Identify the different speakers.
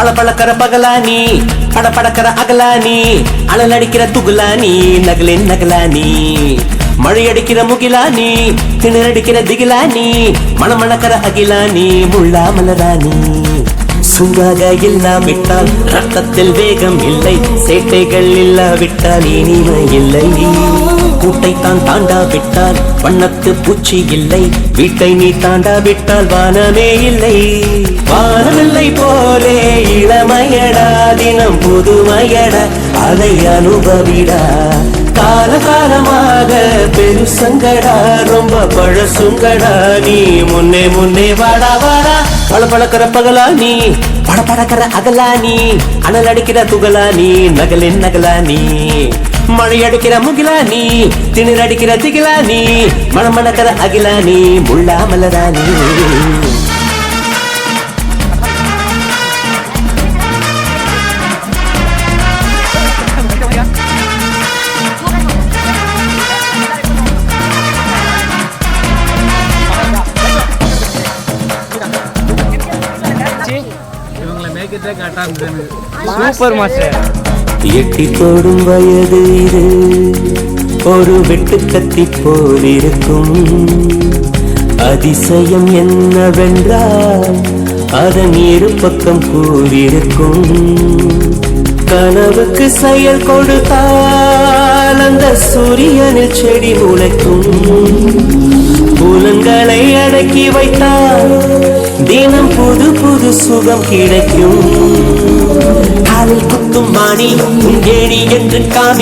Speaker 1: பளபளக்கிற பகலானி படபடக்கிற அகலானி அனல் அடிக்கிற துகுலானி நகலின் நகலானி மழை அடிக்கிற முகிலானி திணறடிக்கிற திகிலானி மணமணக்கிற அகிலானி முள்ளா மலரானி சுங்காக இல்லாவிட்டால் ரத்தத்தில் வேகம் இல்லை சேட்டைகள் இல்லாவிட்டால் இனிமை இல்லை கூட்டைத்தான் தாண்டாவிட்டால் வண்ணத்து பூச்சி இல்லை வீட்டை நீ தாண்டாவிட்டால் வானமே இல்லை வானமில்லை போலே இளமையடா தினம் புதுமையடா அதை அனுபவிடா காலகாலமாக பெருசங்கடா ரொம்ப பழசுங்கடா நீ முன்னே முன்னே வாடா வாடா பளபளக்கிற பகலானி படபடக்கிற அகலானி அனல் அடிக்கிற துகலானி நகலின் நகலானி மழை அடிக்கிற முகிலானி திணற அடிக்கிற திகிலானி மணமணக்கிற அகிலானி முள்ளா மலரானி
Speaker 2: சூப்பர் மாஸ்டர்.
Speaker 1: எட்டி போடும் வயது இது ஒரு வெட்டு கத்தி போலிருக்கும் அதிசயம் என்னவென்றால் அதன் இரு பக்கம் கூறியிருக்கும் கனவுக்கு செயல் கொடுத்தால் அந்த சூரியனில் செடி முளைக்கும் புலன்களை அடக்கி வைத்தால் தினம் புது புது சுகம் கிடைக்கும் காலில் குத்தும் மாணி ஏணி என்று காமி